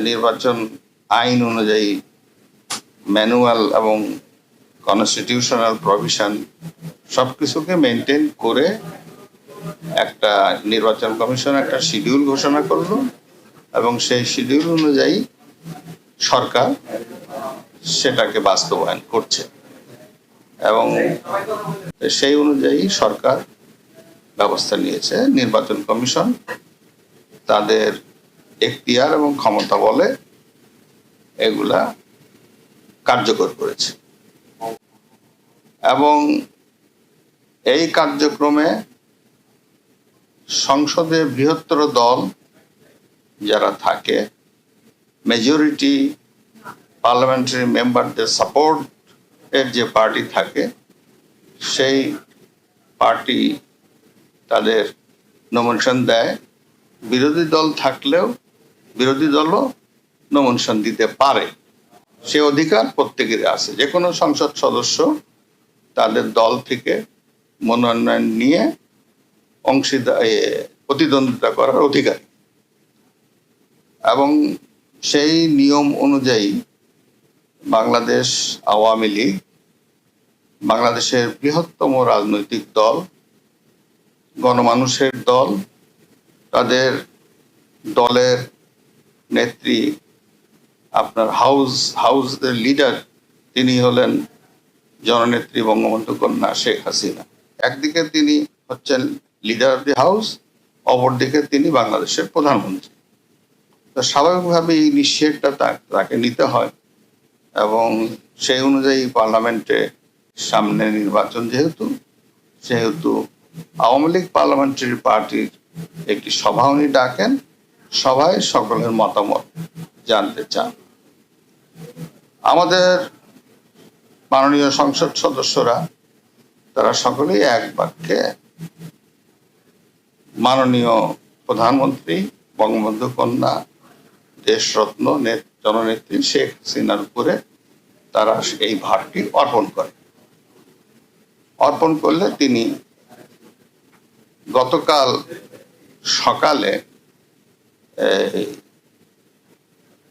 নির্বাচন আইন অনুযায়ী ম্যানুয়াল এবং কনস্টিটিউশনাল প্রভিশন সবকিছুকে মেনটেন করে একটা নির্বাচন কমিশন একটা শিডিউল ঘোষণা করলো এবং সেই শিডিউল অনুযায়ী সরকার সেটাকে বাস্তবায়ন করছে এবং সেই অনুযায়ী সরকার ব্যবস্থা নিয়েছে। নির্বাচন কমিশন তাদের এখতিয়ার এবং ক্ষমতা বলে এগুলা কার্যকর করেছে এবং এই কার্যক্রমে সংসদে বৃহত্তর দল যারা থাকে, মেজরিটি পার্লামেন্টারি মেম্বারদের সাপোর্ট এর যে পার্টি থাকে, সেই পার্টি তাদের নমিনেশন দেয়। বিরোধী দল থাকলেও বিরোধী দলও নমিনেশন দিতে পারে, সে অধিকার প্রত্যেকেরই আছে। যে কোনো সংসদ সদস্য তাদের দল থেকে মনোনয়ন নিয়ে প্রতিদ্বন্দ্বিতা করার অধিকার এবং সেই নিয়ম অনুযায়ী বাংলাদেশ আওয়ামী লীগ বাংলাদেশের বৃহত্তম রাজনৈতিক দল, গণমানুষের দল। তাদের দলের নেত্রী আপনার হাউসের লিডার তিনি হলেন জননেত্রী বঙ্গবন্ধু কন্যা শেখ হাসিনা। একদিকে তিনি হচ্ছেন লিডার অফ দি হাউস, অপরদিকে তিনি বাংলাদেশের প্রধানমন্ত্রী। তো স্বাভাবিকভাবে এই নিশ্চয়টা তাকে নিতে হয় এবং সেই অনুযায়ী পার্লামেন্টে সামনে নির্বাচন সেহেতু আওয়ামী লীগ পার্লামেন্টারি পার্টির একটি সভা উনি ডাকেন, সভায় সকলের মতামত জানতে চান। আমাদের মাননীয় সংসদ সদস্যরা তারা সকলেই এক বাক্যে মাননীয় প্রধানমন্ত্রী বঙ্গবন্ধু কন্যা দেশরত্ন জননেত্রী শেখ হাসিনার উপরে তারা এই ভারটি অর্পণ করলে তিনি গতকাল সকালে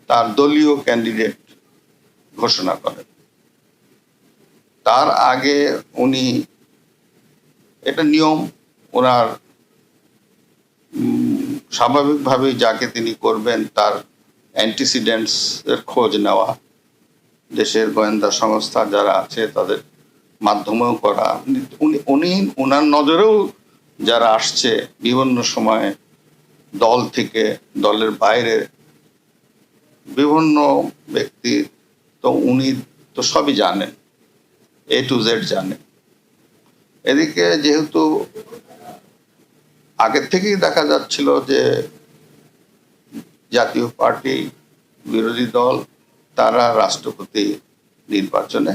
তার দলীয় ক্যান্ডিডেট ঘোষণা করেন। তার আগে উনি, এটা নিয়ম ওনার, স্বাভাবিকভাবে যাকে তিনি করবেন তার অ্যান্টিসিডেন্টস এর খোঁজ নেওয়া, দেশের গোয়েন্দা সংস্থা যারা আছে তাদের মাধ্যমেও করা। ওনার নজরেও যারা আসছে বিভিন্ন সময়ে দল থেকে, দলের বাইরে বিভিন্ন ব্যক্তি, তো উনি তো সবই জানেন, A to Z জানেন। এদিকে যেহেতু আগের থেকেই দেখা যাচ্ছিল যে জাতীয় পার্টি, বিরোধী দল তারা রাষ্ট্রপতি নির্বাচনে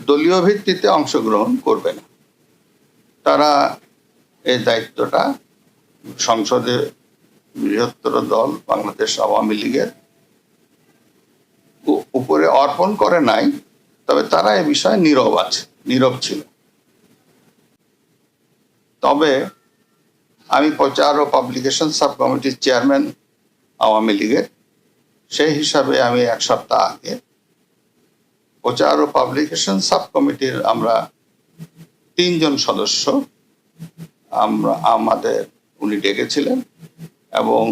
দলীয় ভিত্তিতে অংশগ্রহণ করবে না। তারা এই দায়িত্বটা সংসদে বৃহত্তর দল বাংলাদেশ আওয়ামী লীগের উপরে অর্পণ করে নাই, তবে তারা এ বিষয়ে নীরব ছিল। তবে আমি প্রচার ও পাবলিকেশন সাব কমিটির চেয়ারম্যান আওয়ামী লীগের, সেই হিসাবে আমি এক সপ্তাহ আগে প্রচার ও পাবলিকেশন সাব কমিটির আমরা 3 জন সদস্য উনি ডেকেছিলেন এবং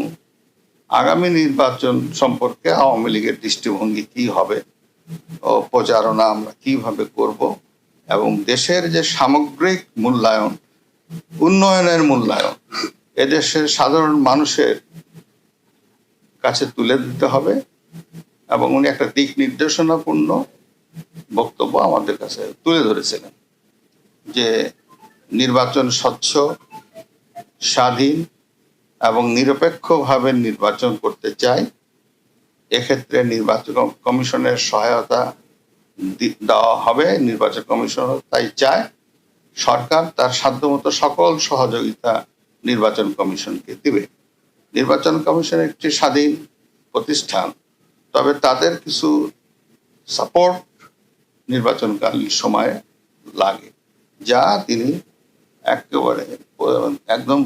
আগামী নির্বাচন সম্পর্কে আওয়ামী লীগের দৃষ্টিভঙ্গি কি হবে ও প্রচারণা আমরা কিভাবে করব এবং দেশের যে সামগ্রিক মূল্যায়ন, উন্নয়নের মূল্যায়ন এদেশের সাধারণ মানুষের কাছে তুলে দিতে হবে এবং উনি একটা দিক নির্দেশনাপূর্ণ বক্তব্য আমাদের কাছে তুলে ধরেছিলেন যে নির্বাচন স্বচ্ছ, স্বাধীন এবং নিরপেক্ষভাবে নির্বাচন করতে চাই। এক্ষেত্রে নির্বাচন কমিশনের সহায়তা দেওয়া হবে। নির্বাচন কমিশন তাই চায়, সরকার তার সাধ্যমতো সকল সহযোগিতা নির্বাচন কমিশনকে দিবে। নির্বাচন কমিশন একটি স্বাধীন প্রতিষ্ঠান, তবে তাদের কিছু সাপোর্ট নির্বাচনকালীন সময়ে লাগে, যা তিনি একদম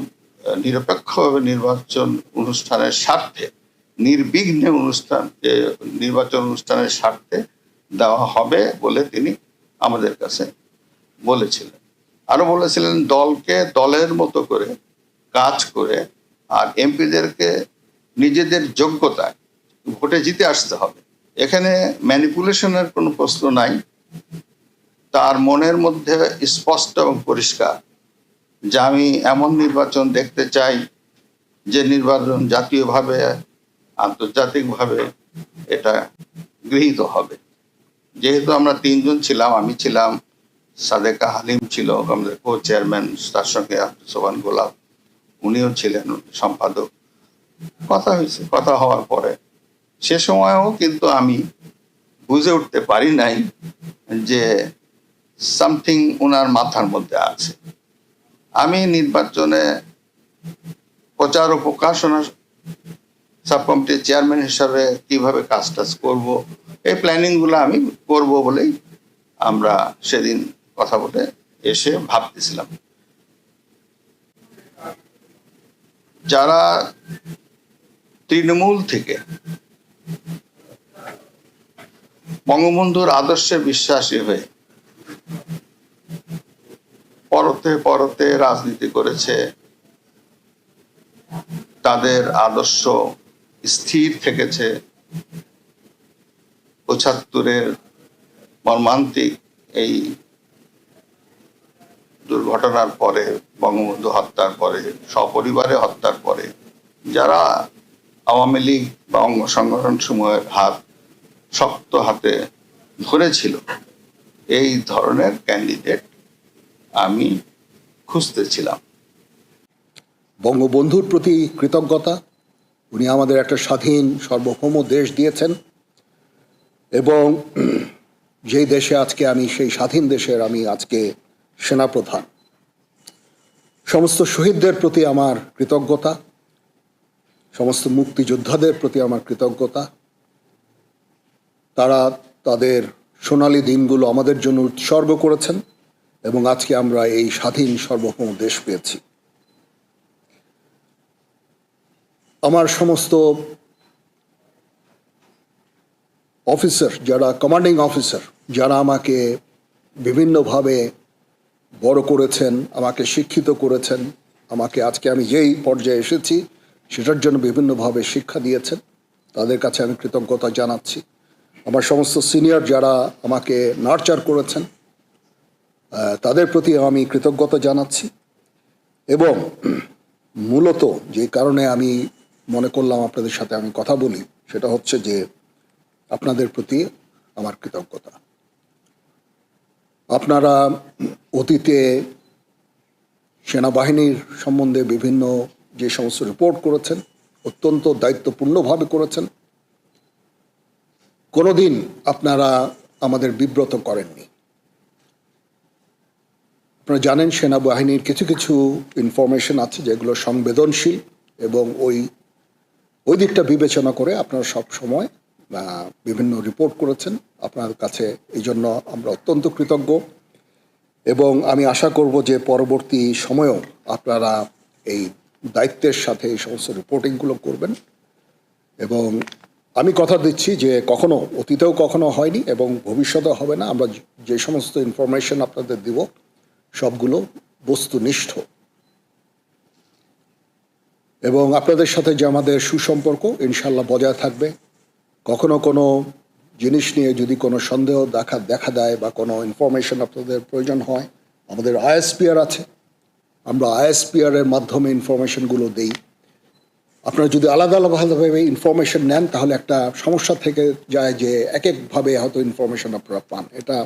নিরপেক্ষভাবে নির্বাচন অনুষ্ঠানের স্বার্থে, নির্বিঘ্নে নির্বাচন অনুষ্ঠানের স্বার্থে দেওয়া হবে বলে তিনি আমাদের কাছে বলেছিলেন। আরো বলেছিলেন দলকে দলের মতো করে কাজ করে আর এমপিদেরকে নিজেদের যোগ্যতায় ভোটে জিতে আসতে হবে। এখানে ম্যানিপুলেশনের কোনো প্রশ্ন নাই। তার মনের মধ্যে স্পষ্ট এবং পরিষ্কার যে আমি এমন নির্বাচন দেখতে চাই যে নির্বাচন জাতীয়ভাবে আন্তর্জাতিকভাবে এটা গৃহীত হবে। যেহেতু আমরা তিনজন ছিলাম, আমি ছিলাম, সাদেকা হালিম ছিল আমাদের কো চেয়ারম্যান, তার সঙ্গে সোবান গোলাপ উনিও ছিলেন সম্পাদক। কথা হয়েছে, কথা হওয়ার পরে সে সময়ও কিন্তু আমি বুঝে উঠতে পারি নাই যে সামথিং ওনার মাথার মধ্যে আছে। আমি নির্বাচনে প্রচার ও প্রকাশনা সাব কমিটির চেয়ারম্যান হিসাবে কিভাবে কাজ করব, এই প্ল্যানিং গুলো আমি করব বলেই আমরা সেদিন কথা বলে এসে ভাবতেছিলাম। যারা তৃণমূল থেকে বঙ্গবন্ধুর আদর্শে বিশ্বাসী হয়ে পরতে পরতে রাজনীতি করেছে, তাদের আদর্শ স্থির থেকেছে, ৭৫-এর মর্মান্তিক এই দুর্ঘটনার পরে, বঙ্গবন্ধু হত্যার পরে, সপরিবারে হত্যার পরে যারা আওয়ামী লীগ বা অঙ্গ সংগঠন সমূহের হাত শক্ত হাতে ধরেছিল, এই ধরনের ক্যান্ডিডেট আমি খুঁজতেছিলাম। বঙ্গবন্ধুর প্রতি কৃতজ্ঞতা, উনি আমাদের একটা স্বাধীন সার্বভৌম দেশ দিয়েছেন এবং যেই দেশে আজকে আমি, সেই স্বাধীন দেশের আমি আজকে সেনাপ্রধান। সমস্ত শহীদদের প্রতি আমার কৃতজ্ঞতা, সমস্ত মুক্তিযোদ্ধাদের প্রতি আমার কৃতজ্ঞতা। তারা তাদের সোনালী দিনগুলো আমাদের জন্য উৎসর্গ করেছেন এবং আজকে আমরা এই স্বাধীন সার্বভৌম দেশ পেয়েছি। আমার সমস্ত অফিসার, যারা কমান্ডিং অফিসার, যারা আমাকে বিভিন্নভাবে বড় করেছেন, আমাকে শিক্ষিত করেছেন, আমাকে আজকে আমি যেই পর্যায়ে এসেছি সেটার জন্য বিভিন্নভাবে শিক্ষা দিয়েছেন, তাদের কাছে আমি কৃতজ্ঞতা জানাচ্ছি। আমার সমস্ত সিনিয়র যারা আমাকে নার্চার করেছেন, তাদের প্রতি আমি কৃতজ্ঞতা জানাচ্ছি। এবং মূলত যে কারণে আমি মনে করলাম আপনাদের সাথে আমি কথা বলি, সেটা হচ্ছে যে আপনাদের প্রতি আমার কৃতজ্ঞতা। আপনারা অতীতে সেনাবাহিনীর সম্বন্ধে বিভিন্ন যে সমস্ত রিপোর্ট করেছেন, অত্যন্ত দায়িত্বপূর্ণভাবে করেছেন। কোনোদিন আপনারা আমাদের বিব্রত করেননি। আপনারা জানেন সেনাবাহিনীর কিছু কিছু ইনফরমেশন আছে যেগুলো সংবেদনশীল এবং ওই দিকটা বিবেচনা করে আপনারা সব সময় বিভিন্ন রিপোর্ট করেছেন। আপনার কাছে এই জন্য আমরা অত্যন্ত কৃতজ্ঞ এবং আমি আশা করব যে পরবর্তী সময়েও আপনারা এই দায়িত্বের সাথে এই সমস্ত রিপোর্টিংগুলো করবেন। এবং আমি কথা দিচ্ছি যে কখনো, অতীতেও কখনো হয়নি এবং ভবিষ্যতেও হবে না, আমরা যে সমস্ত ইনফরমেশন আপনাদের দিব সবগুলো বস্তুনিষ্ঠ। এবং আপনাদের সাথে যে আমাদের সুসম্পর্ক ইনশাল্লাহ বজায় থাকবে। কখনো কোনো জিনিস নিয়ে যদি কোনো সন্দেহ দেখা দেয় বা কোনো ইনফরমেশন আপনাদের প্রয়োজন হয়, আমাদের আইএসপিআর আছে, আমরা আইএসপিআরের মাধ্যমে ইনফরমেশনগুলো দিই। আপনারা যদি আলাদা আলাদাভাবে ইনফরমেশন নেন তাহলে একটা সমস্যা থেকে যায় যে এক একভাবে হয়তো ইনফরমেশন আপনারা পান। এটা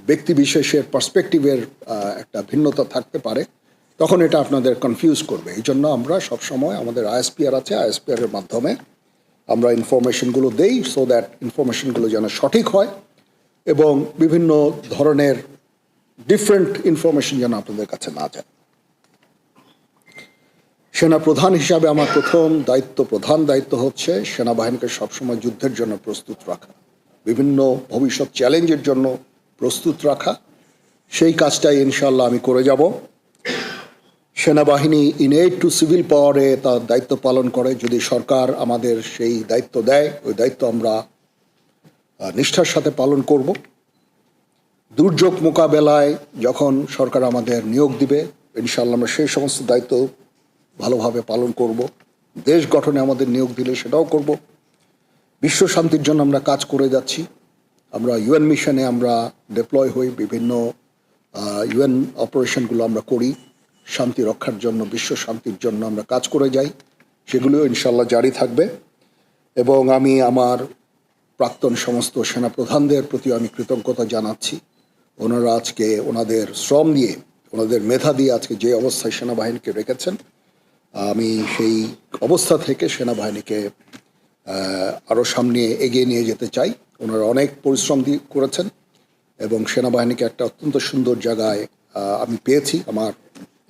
ব্যক্তি বিশেষের পার্সপেক্টিভের একটা ভিন্নতা থাকতে পারে, তখন এটা আপনাদের কনফিউজ করবে। এই জন্য আমরা সবসময় আমাদের আইএসপিআর আছে, আইএসপিআরের মাধ্যমে আমরা ইনফরমেশনগুলো দেই, সো দ্যাট ইনফরমেশনগুলো যেন সঠিক হয় এবং বিভিন্ন ধরনের ডিফারেন্ট ইনফরমেশন যেন আপনাদের কাছে না যায়। সেনাপ্রধান হিসাবে আমার প্রধান দায়িত্ব হচ্ছে সেনাবাহিনীকে সবসময় যুদ্ধের জন্য প্রস্তুত রাখা, বিভিন্ন ভবিষ্যৎ চ্যালেঞ্জের জন্য প্রস্তুত রাখা। সেই কাজটাই ইনশাল্লাহ আমি করে যাব। সেনাবাহিনী ইনেট টু সিভিল পাওয়ারে তার দায়িত্ব পালন করে। যদি সরকার আমাদের সেই দায়িত্ব দেয়, ওই দায়িত্ব আমরা নিষ্ঠার সাথে পালন করব। দুর্যোগ মোকাবেলায় যখন সরকার আমাদের নিয়োগ দিবে, ইনশাআল্লাহ আমরা সেই সমস্ত দায়িত্ব ভালোভাবে পালন করব। দেশ গঠনে আমাদের নিয়োগ দিলে সেটাও করব। বিশ্ব শান্তির জন্য আমরা কাজ করে যাচ্ছি। আমরা ইউএন মিশনে আমরা ডিপ্লয় হই, বিভিন্ন ইউএন অপারেশনগুলো আমরা করি, শান্তি রক্ষার জন্য, বিশ্ব শান্তির জন্য আমরা কাজ করে যাই। সেগুলিও ইনশাআল্লাহ জারি থাকবে। এবং আমি আমার প্রাক্তন সমস্ত সেনাপ্রধানদের প্রতি আমি কৃতজ্ঞতা জানাচ্ছি। ওনারা আজকে ওনাদের শ্রম দিয়ে, ওনাদের মেধা দিয়ে আজকে যে অবস্থায় সেনাবাহিনীকে রেখেছেন, আমি সেই অবস্থা থেকে সেনাবাহিনীকে আরও সামনে এগিয়ে নিয়ে যেতে চাই। ওনারা অনেক পরিশ্রম দিয়ে করেছেন এবং সেনাবাহিনীকে একটা অত্যন্ত সুন্দর জায়গায় আমি পেয়েছি আমার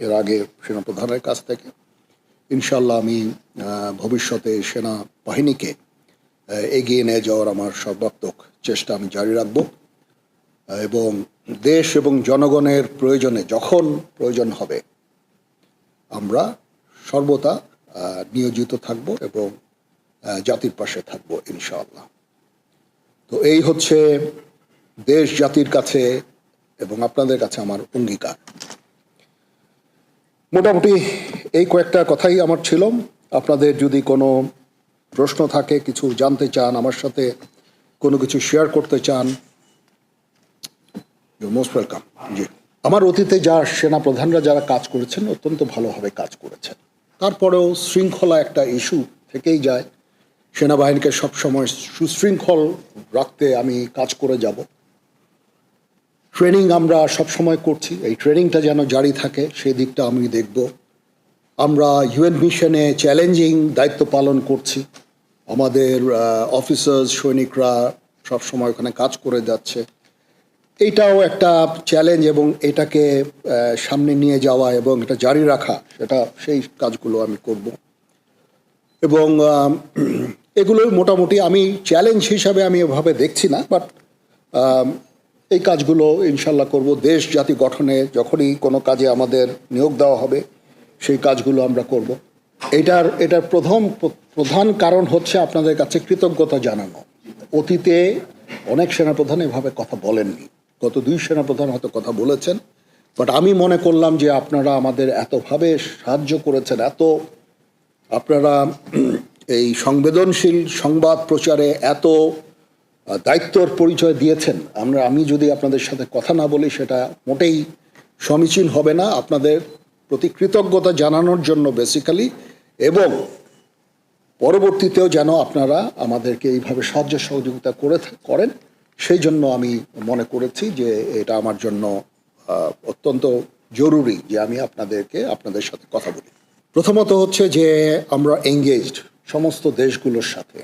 এর আগে সেনাপ্রধানের কাছ থেকে। ইনশাআল্লাহ আমি ভবিষ্যতে সেনাবাহিনীকে এগিয়ে নিয়ে যাওয়ার আমার সর্বাত্মক চেষ্টা আমি জারি রাখব এবং দেশ এবং জনগণের প্রয়োজনে যখন প্রয়োজন হবে আমরা সর্বদা নিয়োজিত থাকব এবং জাতির পাশে থাকব ইনশাআল্লাহ। তো এই হচ্ছে দেশ জাতির কাছে এবং আপনাদের কাছে আমার অঙ্গীকার। মোটামুটি এই কয়েকটা কথাই আমার ছিল। আপনাদের যদি কোনো প্রশ্ন থাকে, কিছু জানতে চান, আমার সাথে কোনো কিছু শেয়ার করতে চান, ইউ মোস্ট ওয়েলকাম। জি, আমার অতীতে যা সেনাপ্রধানরা যারা কাজ করেছেন অত্যন্ত ভালোভাবে কাজ করেছেন। তারপরেও শৃঙ্খলা একটা ইস্যু থেকেই যায়। সেনাবাহিনীকে সবসময় সুশৃঙ্খল রাখতে আমি কাজ করে যাব। ট্রেনিং আমরা সবসময় করছি, এই ট্রেনিংটা যেন জারি থাকে সেই দিকটা আমি দেখব। আমরা ইউএন মিশনে চ্যালেঞ্জিং দায়িত্ব পালন করছি। আমাদের অফিসার্স, সৈনিকরা সবসময় ওখানে কাজ করে যাচ্ছে। এইটাও একটা চ্যালেঞ্জ এবং এটাকে সামনে নিয়ে যাওয়া এবং এটা জারি রাখা, সেই কাজগুলো আমি করব। এবং এগুলো মোটামুটি আমি চ্যালেঞ্জ হিসাবে আমি এভাবে দেখছি না, বাট এই কাজগুলো ইনশাল্লাহ করব। দেশ জাতি গঠনে যখনই কোনো কাজে আমাদের নিয়োগ দেওয়া হবে সেই কাজগুলো আমরা করব। এটার প্রধান কারণ হচ্ছে আপনাদের কাছে কৃতজ্ঞতা জানানো। অতীতে অনেক সেনাপ্রধান এভাবে কথা বলেননি, গত 2 সেনাপ্রধান হয়তো কথা বলেছেন, বাট আমি মনে করলাম যে আপনারা আমাদের এতভাবে সাহায্য করেছেন, আপনারা এই সংবেদনশীল সংবাদ প্রচারে এত দায়িত্বর পরিচয় দিয়েছেন। আমি যদি আপনাদের সাথে কথা না বলি সেটা মোটেই সমীচীন হবে না। আপনাদের প্রতি কৃতজ্ঞতা জানানোর জন্য বেসিক্যালি, এবং পরবর্তীতেও যেন আপনারা আমাদেরকে এইভাবে সাহায্য সহযোগিতা করেন, সেই জন্য আমি মনে করেছি যে এটা আমার জন্য অত্যন্ত জরুরি যে আমি আপনাদের সাথে কথা বলি। প্রথমত হচ্ছে যে আমরা এঙ্গেজড সমস্ত দেশগুলোর সাথে।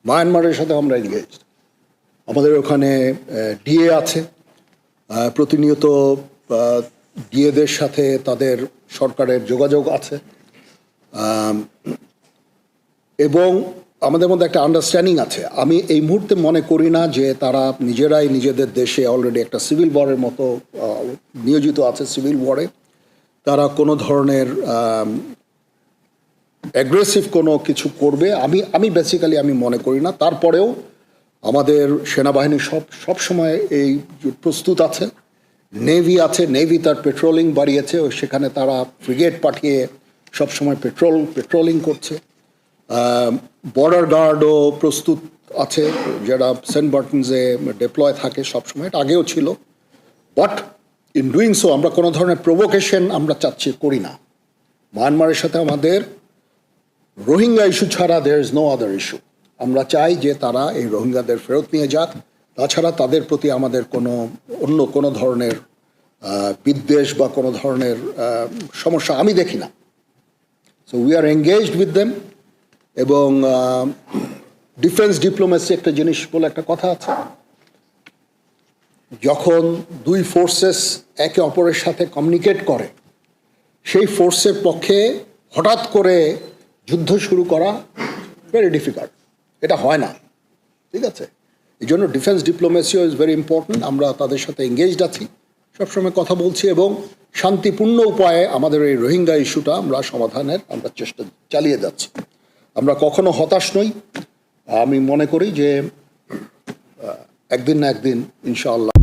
মায়ানমারের সাথে আমরা এঙ্গেজড। আমাদের ওখানে ডিএ আছে, প্রতিনিয়ত ডিএদের সাথে তাদের সরকারের যোগাযোগ আছে এবং আমাদের মধ্যে একটা আন্ডারস্ট্যান্ডিং আছে। আমি এই মুহূর্তে মনে করি না যে তারা নিজেরাই নিজেদের দেশে অলরেডি একটা সিভিল ওয়ারের মতো নিয়োজিত আছে। সিভিল ওয়ারে তারা কোনো ধরনের অ্যাগ্রেসিভ কোনো কিছু করবে আমি বেসিক্যালি আমি মনে করি না। তারপরেও আমাদের সেনাবাহিনী সব সময় এই প্রস্তুত আছে। নেভি আছে, নেভি তার পেট্রোলিং বাড়িয়েছে, সেখানে তারা ফ্রিগেট পাঠিয়ে সবসময় পেট্রোলিং করছে। বর্ডার গার্ডও প্রস্তুত আছে, যারা সেন্ট মার্টিনসে ডিপ্লয় থাকে সবসময়, এটা আগেও ছিল। বাট ইন ডুইং সো আমরা কোনো ধরনের প্রভোকেশন আমরা করি না। মায়ানমারের সাথে আমাদের রোহিঙ্গা ইস্যু ছাড়া there is no other issue. আমরা চাই যে তারা এই রোহিঙ্গাদের ফেরত নিয়ে যাক। তাছাড়া তাদের প্রতি আমাদের অন্য কোনো ধরনের বিদ্বেষ বা কোনো ধরনের সমস্যা আমি দেখি না। So we are engaged with them. এবং ডিফেন্স ডিপ্লোমেসি একটা জিনিস বলে একটা কথা আছে, যখন 2 ফোর্সেস একে অপরের সাথে কমিউনিকেট করে সেই ফোর্সের পক্ষে হঠাৎ করে যুদ্ধ শুরু করা ভেরি ডিফিকাল্ট, এটা হয় না, ঠিক আছে? এই জন্য ডিফেন্স ডিপ্লোমেসিও ইজ ভেরি ইম্পর্টেন্ট। আমরা তাদের সাথে এঙ্গেজড আছি, সবসময় কথা বলছি এবং শান্তিপূর্ণ উপায়ে আমাদের এই রোহিঙ্গা ইস্যুটা সমাধানের আমরা চেষ্টা চালিয়ে যাচ্ছি। আমরা কখনো হতাশ নই। আমি মনে করি যে একদিন না একদিন ইনশাআল্লাহ